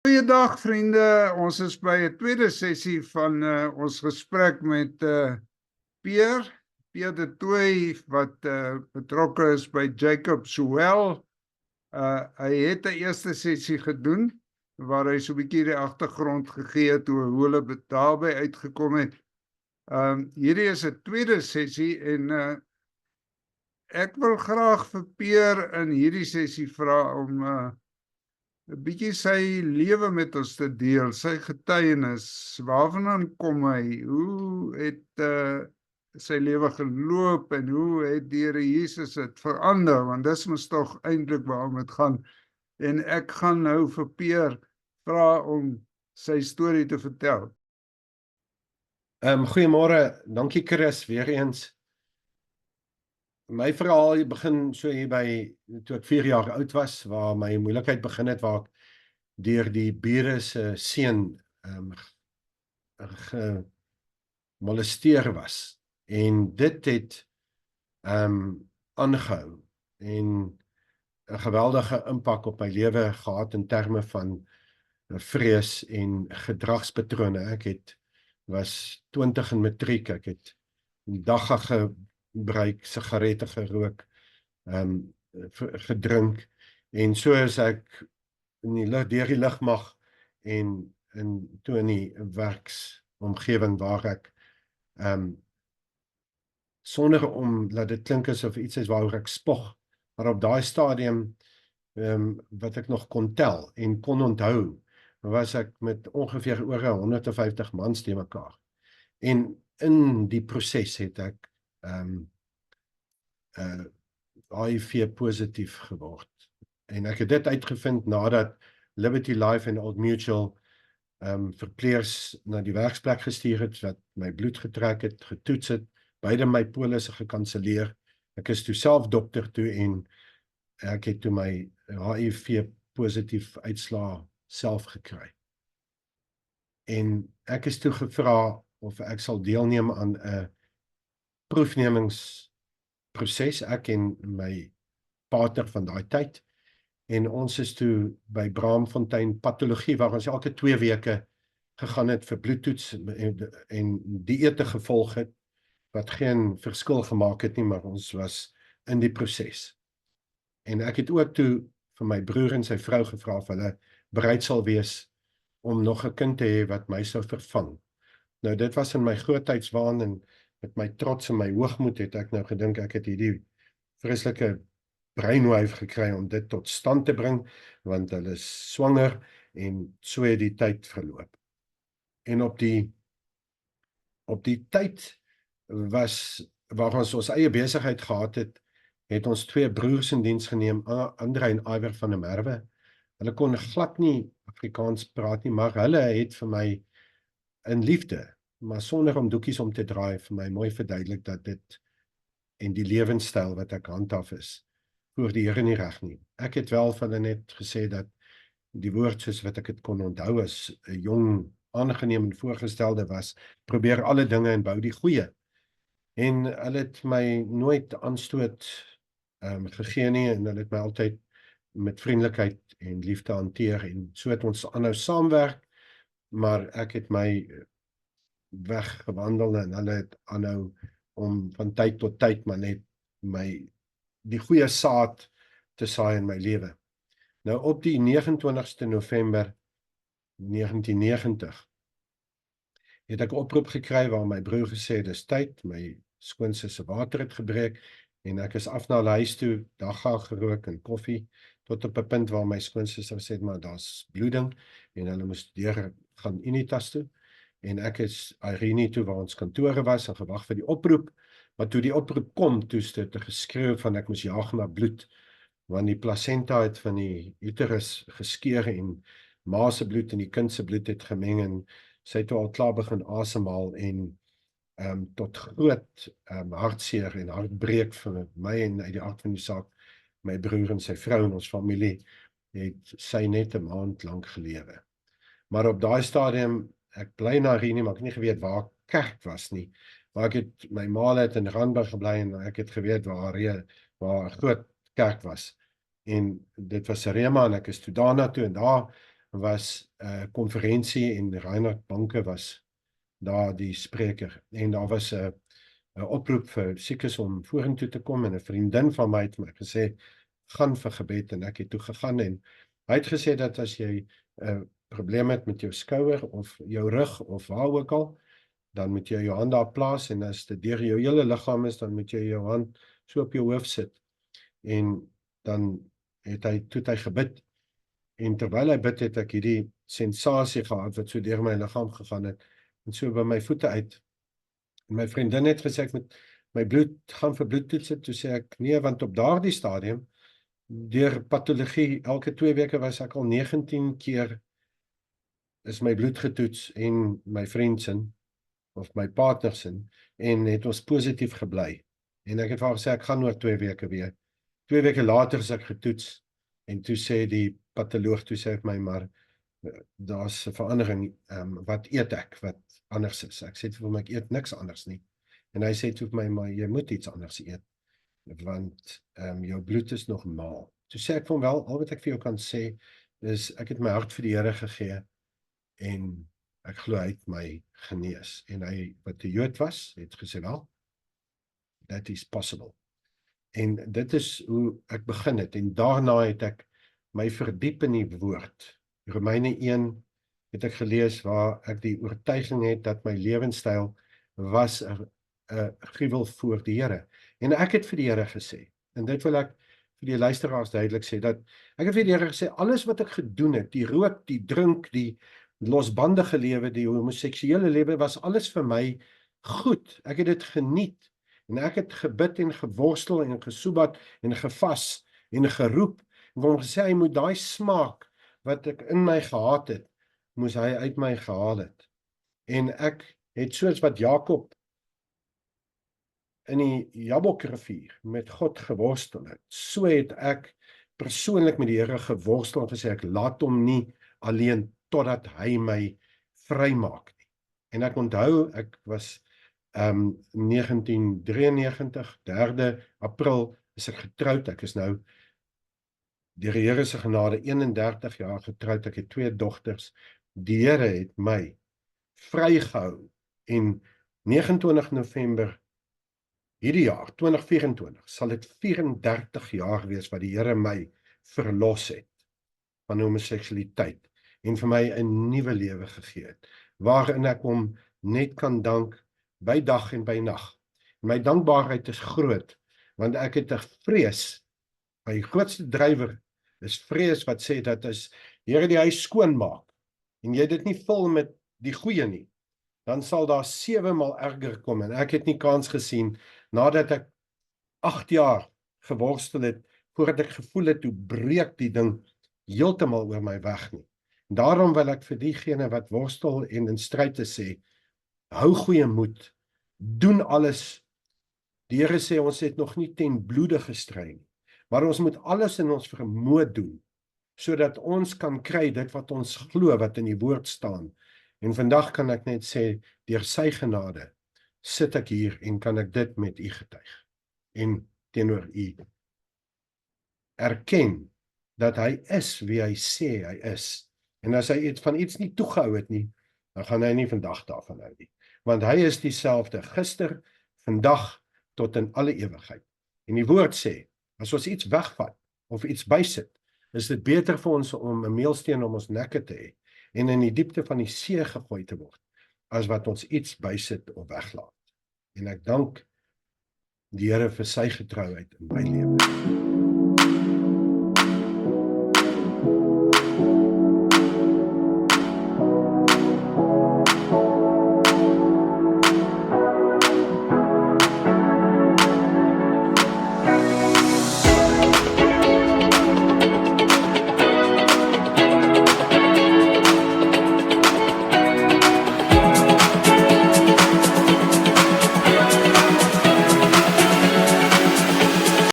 Goeiedag vriende, ons is by 'n tweede sessie van ons gesprek met Pierre de Tooy wat betrokke is by Jacob Sowell. Hy het 'n eerste sessie gedoen waar hy so 'n bietjie die agtergrond gegee het oor hoe hulle daarby uitgekom het. Hierdie is 'n tweede sessie en ek wil graag vir Pierre in hierdie sessie vra om 'n bietjie sy lewe met ons te deel, sy getuienis, waarvandaan kom hy, hoe het sy lewe geloop en hoe het die Here Jesus dit verander, want dis mos tog eintlik waarom dit gaan. En ek gaan nou vir Pierre vra om sy storie te vertel. Goeiemôre, dankie Chris, weer eens. My verhaal begin so hier by, toe ek 4 jaar oud was, waar my moeilikheid begin het, waar ek deur die bure se seun gemolesteer was. En dit het aangehou en 'n geweldige impak op my lewe gehad in terme van vrees en gedragspatrone. Ek was 20 in matriek, ek het dagga gebruik, sigarette gerook, gedrink, en so is ek deur die lugmag en toe in die werksomgewing waar ek sonder om laat dit klink asof iets is waaroor ek spog, maar op daai stadium wat ek nog kon tel en kon onthou, was ek met ongeveer oor 150 mans te mekaar. En in die proses het ek HIV positief geword. En ek het dit uitgevind nadat Liberty Life en Old Mutual verpleegers na die werksplek gestuur het, wat my bloed getrek het, getoets het, beide my polisse gekanseleer. Ek is toe self dokter toe en ek het toe my HIV positief uitslaa self gekry. En ek is toe gevra of ek sal deelneem aan 'n proefnemingsproses, ek en my pater van daai tyd. En ons is toe by Braamfontein patologie, waar ons elke 2 weke gegaan het vir bloedtoets en dieete gevolg het, wat geen verskil gemaak het nie, maar ons was in die proses. En ek het ook toe vir my broer en sy vrou gevra of hulle bereid sal wees om nog 'n kind te hê wat my sou vervang. Nou dit was in my grootheidswaan en met my trots en my hoogmoed het ek nou gedink ek het hierdie vreeslike breinwyf gekry om dit tot stand te bring, want hulle is swanger en so het die tyd verloop. En op die tyd waar ons eie besigheid gehad het, het ons 2 broers in diens geneem, Andre en Iwer van der Merwe. Hulle kon glad nie Afrikaans praat nie, maar hulle het vir my in liefde, maar sonder om doekies om te draai, vir my mooi verduidelik dat dit en die lewenstyl wat ek handhaaf is, voor die Here nie reg nie. Ek het wel van hulle net gesê dat die woord soos wat ek het kon onthou as 'n jong, aangeneem en voorgestelde was, probeer alle dinge en bou die goeie. En hulle het my nooit aanstoot gegee nie, en hulle het my altyd met vriendelikheid en liefde hanteer, en so het ons aanhou saamwerk, maar ek het my weggewandel en hulle het aanhou om van tyd tot tyd maar net die goeie saad te saai in my lewe. Nou op die 29ste November 1990 het ek 'n oproep gekry waar my broer gesê dis tyd, my skoonsis se water het gebreek en ek is af na hulle huis toe, dagga gerook en koffie, tot op 'n punt waar my skoonsis gesê, maar daar's bloeding en hulle moes deur gaan Unitas toe. En ek is Irene toe waar ons kantore was en gewag vir die oproep, maar toe die oproep kom, toe het dit geskreeu van ek moes jaag na bloed, want die placenta het van die uterus geskeur en ma se bloed en die kind se bloed het gemeng en sy het al klaar begin asemhaal en tot groot hartseer en hartbreek vir my en uit die aard van die saak, my broer en sy vrou en ons familie, het sy net 'n maand lank gelewe. Maar op daai stadium, ek bly na Irene, maar ek het nie geweet waar kerk was nie, maar ek het, my ma het in Randburg gebly en ek het geweet waar 'n groot kerk was, en dit was Rema en ek is toe daarna toe en daar was 'n konferensie en Reinhard Banke was daar die spreker. En daar was 'n oproep vir siekes om vorentoe te kom en 'n vriendin van my het my gesê, gaan vir gebed en ek het toe gegaan en hy het gesê dat as jy 'n probleem het met jou skouer of jou rug of waar ook al, dan moet jy jou hand daar plaas en as dit deur jou hele liggaam is, dan moet jy jou hand so op jou hoof sit. En dan het hy gebid. En terwyl hy bid het ek hierdie sensasie gehad wat so deur my liggaam gegaan het en so by my voete uit. En my vriendin het gesê ek moet my bloed gaan vir bloedtoetse, toe sê ek nee, want op daardie stadium deur patologie elke 2 weke was ek al 19 keer is my bloed getoets en my vriend se of my partner se en het ons positief gebly. En ek het vir haar gesê ek gaan oor 2 weke weer. 2 weke later is ek getoets en toe sê die patoloog toe sê vir my maar daar's 'n verandering, wat eet ek wat anders is. Ek sê vir hom ek eet niks anders nie. En hy sê toe vir my maar jy moet iets anders eet want jou bloed is nog normaal. Toe sê ek vir hom wel, al wat ek vir jou kan sê is ek het my hart vir die Here gegee en ek glo hy het my genees. En hy wat 'n Jood was, het gesê wel, that is possible. En dit is hoe ek begin het en daarna het ek my verdiep in die woord. Romeine 1 het ek gelees waar ek die oortuiging het dat my lewenstyl was 'n gruwel voor die Here. En ek het vir die Here gesê, en dit wil ek vir die luisteraars duidelik sê, dat ek het vir die Here gesê, alles wat ek gedoen het, die rook, die drink, die losbandige lewe, die homoseksuele lewe, was alles vir my goed. Ek het dit geniet. En ek het gebid en geworstel en gesoebat en gevas en geroep. En vir hom gesê, hy moet daai smaak wat ek in my gehad het, moes hy uit my gehaal het. En ek het soos wat Jakob in die Jabokrivier met God geworstel het, so het ek persoonlik met die Here geworstel en gesê, ek laat hom nie alleen totdat hy my vrymaak nie. En ek onthou, ek was 1993, 3 April is ek getroud, ek is nou deur die Here se genade 31 jaar getroud, ek het 2 dogters, die Here het my vrygehou en 29 November hierdie jaar, 2024, sal dit 34 jaar wees wat die Here my verlos het van homoseksualiteit en vir my 'n nuwe lewe gegee het, waarin ek hom net kan dank by dag en by nag. My dankbaarheid is groot, want ek het 'n vrees, my grootste drywer is vrees wat sê dat as Here die huis skoon maak, en jy dit nie vul met die goeie nie, dan sal daar 7 maal erger kom, en ek het nie kans gesien, nadat ek 8 jaar geworstel het, voordat ek gevoel het, hoe breek die ding heeltemal oor my weg nie. Daarom wil ek vir diegene wat worstel en in stryd sê, hou goeie moed, doen alles. Die Here sê ons het nog nie ten bloede gestry nie, maar ons moet alles in ons vermoë doen, sodat ons kan kry dit wat ons glo, wat in die woord staan. En vandag kan ek net sê, deur sy genade, sit ek hier en kan ek dit met u getuig. En teenoor u erken, dat hy is wie hy sê hy is. En as hy van iets nie toegehou het nie, dan gaan hy nie vandag daarvan hou nie. Want hy is dieselfde gister, vandag, tot in alle ewigheid. En die woord sê, as ons iets wegvat, of iets bysit, is dit beter vir ons om 'n meelsteen om ons nekke te hê, en in die diepte van die see gegooi te word, as wat ons iets bysit of weglaat. En ek dank die Here vir sy getrouheid in my lewe.